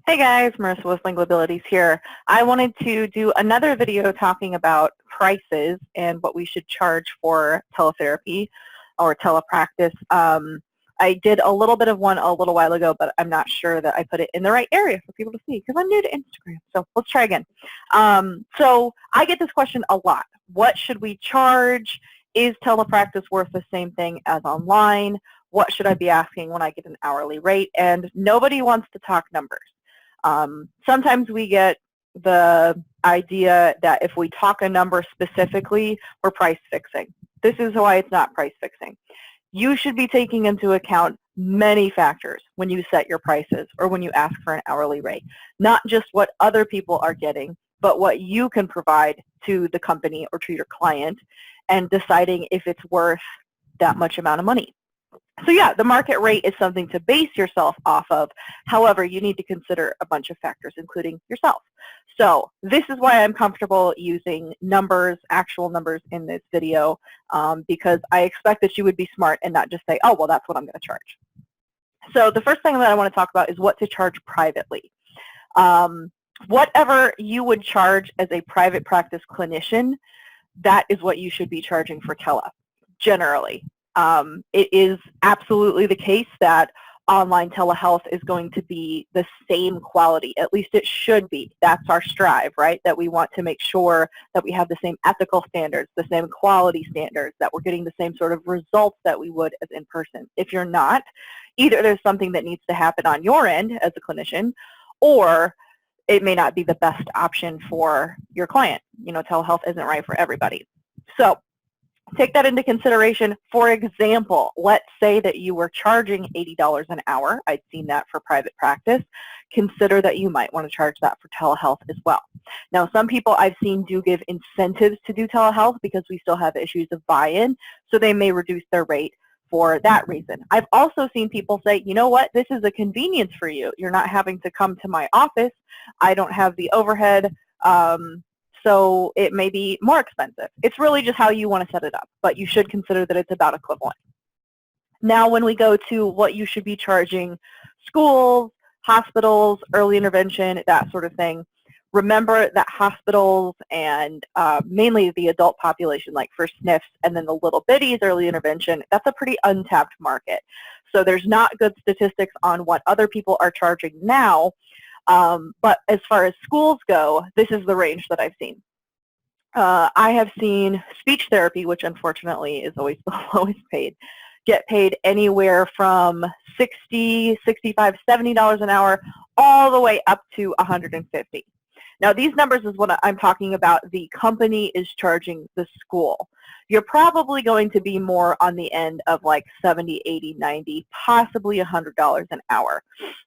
Hey guys, Marissa with Lingual Abilities here. I wanted to do another video talking about prices and what we should charge for teletherapy or telepractice. I did a little bit of one a little while ago, but I'm not sure that I put it in the right area for people to see because I'm new to Instagram. So let's try again. So I get this question a lot. What should we charge? Is telepractice worth the same thing as online? What should I be asking when I get an hourly rate? And nobody wants to talk numbers. Sometimes we get the idea that if we talk a number specifically, we're price fixing. This is why it's not price fixing. You should be taking into account many factors when you set your prices or when you ask for an hourly rate. Not just what other people are getting, but what you can provide to the company or to your client and deciding if it's worth that much amount of money. So yeah, the market rate is something to base yourself off of. However, you need to consider a bunch of factors, including yourself. So this is why I'm comfortable using numbers, actual numbers in this video, because I expect that you would be smart and not just say, oh, well, that's what I'm going to charge. So the first thing that I want to talk about is what to charge privately. Whatever you would charge as a private practice clinician, that is what you should be charging for tele, generally. It is absolutely the case that online telehealth is going to be the same quality. At least it should be. That's our strive, right? That we want to make sure that we have the same ethical standards, the same quality standards, that we're getting the same sort of results that we would as in person. If you're not, either there's something that needs to happen on your end as a clinician, or it may not be the best option for your client. You know, telehealth isn't right for everybody. So take that into consideration. For example, let's say that you were charging $80 an hour. I'd seen that for private practice. Consider that you might want to charge that for telehealth as well. Now, some people I've seen do give incentives to do telehealth because we still have issues of buy-in, so they may reduce their rate for that reason. I've also seen people say, you know what, this is a convenience for you. You're not having to come to my office. I don't have the overhead. So it may be more expensive. It's really just how you want to set it up, but you should consider that it's about equivalent. Now, when we go to what you should be charging schools, hospitals, early intervention, that sort of thing, remember that hospitals and mainly the adult population, like for SNFs and then the little bitties early intervention, that's a pretty untapped market. So there's not good statistics on what other people are charging now. But as far as schools go, this is the range that I've seen. I have seen speech therapy, which unfortunately is always the lowest paid, get paid anywhere from $60, $65, $70 an hour, all the way up to $150. Now, these numbers is what I'm talking about. The company is charging the school. You're probably going to be more on the end of like 70, 80, 90, possibly $100 an hour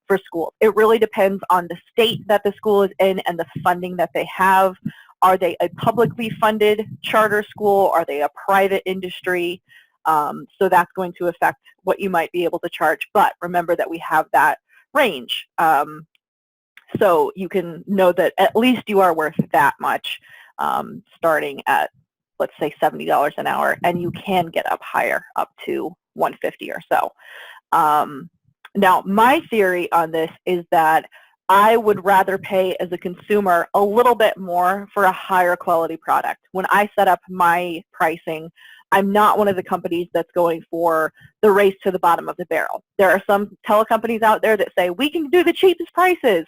for schools. It really depends on the state that the school is in and the funding that they have. Are they a publicly funded charter school? Are they a private industry? So that's going to affect what you might be able to charge. But remember that we have that range. So you can know that at least you are worth that much, starting at, let's say, $70 an hour, and you can get up higher, up to $150 or so. Now, my theory on this is that I would rather pay as a consumer a little bit more for a higher quality product. When I set up my pricing, I'm not one of the companies that's going for the race to the bottom of the barrel. There are some telecompanies out there that say, we can do the cheapest prices.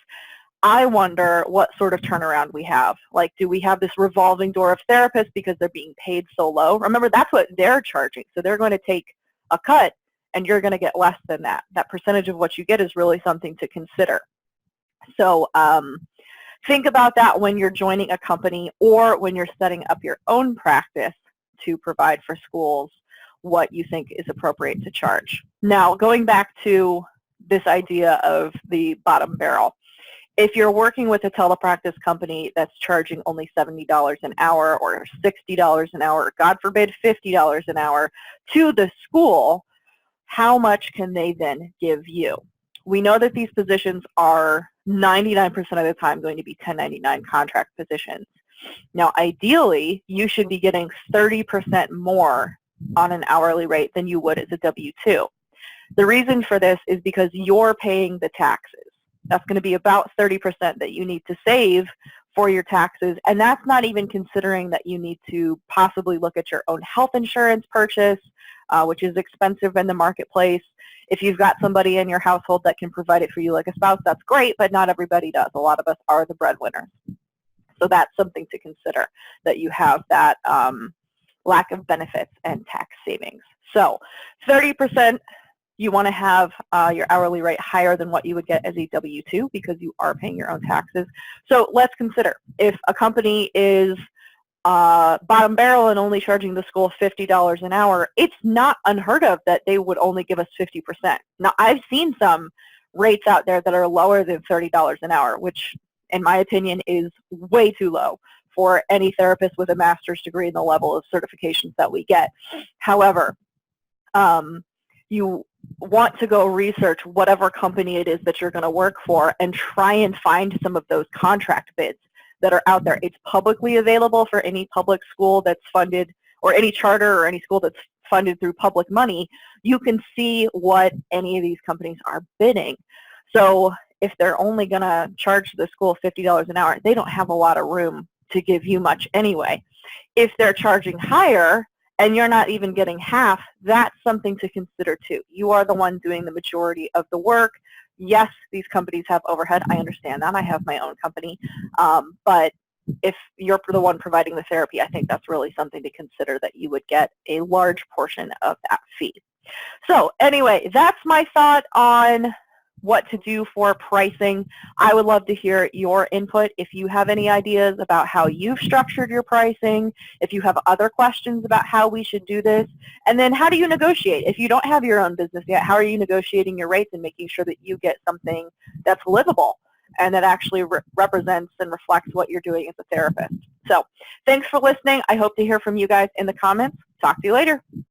I wonder what sort of turnaround we have. Like, do we have this revolving door of therapists because they're being paid so low? Remember, that's what they're charging. So they're going to take a cut, and you're going to get less than that. That percentage of what you get is really something to consider. So think about that when you're joining a company or when you're setting up your own practice to provide for schools what you think is appropriate to charge. Now, going back to this idea of the bottom barrel, if you're working with a telepractice company that's charging only $70 an hour or $60 an hour, or God forbid $50 an hour to the school, how much can they then give you? We know that these positions are 99% of the time going to be 1099 contract positions. Now, ideally, you should be getting 30% more on an hourly rate than you would as a W-2. The reason for this is because you're paying the taxes. That's going to be about 30% that you need to save for your taxes, and that's not even considering that you need to possibly look at your own health insurance purchase, which is expensive in the marketplace. If you've got somebody in your household that can provide it for you like a spouse, that's great, but not everybody does. A lot of us are the breadwinners. So that's something to consider, that you have that lack of benefits and tax savings. So 30%, you want to have your hourly rate higher than what you would get as a W-2 because you are paying your own taxes. So let's consider if a company is bottom barrel and only charging the school $50 an hour, it's not unheard of that they would only give us 50%. Now, I've seen some rates out there that are lower than $30 an hour, which in my opinion is way too low for any therapist with a master's degree and the level of certifications that we get. However, you want to go research whatever company it is that you're going to work for and try and find some of those contract bids that are out there. It's publicly available for any public school that's funded, or any charter or any school that's funded through public money. You can see what any of these companies are bidding. So if they're only going to charge the school $50 an hour, they don't have a lot of room to give you much anyway. If they're charging higher and you're not even getting half, that's something to consider too. You are the one doing the majority of the work. Yes, these companies have overhead. I understand that. I have my own company. But if you're the one providing the therapy, I think that's really something to consider, that you would get a large portion of that fee. So anyway, that's my thought on what to do for pricing. I would love to hear your input. If you have any ideas about how you've structured your pricing, if you have other questions about how we should do this, and then how do you negotiate? If you don't have your own business yet, how are you negotiating your rates and making sure that you get something that's livable and that actually represents and reflects what you're doing as a therapist? So thanks for listening. I hope to hear from you guys in the comments. Talk to you later.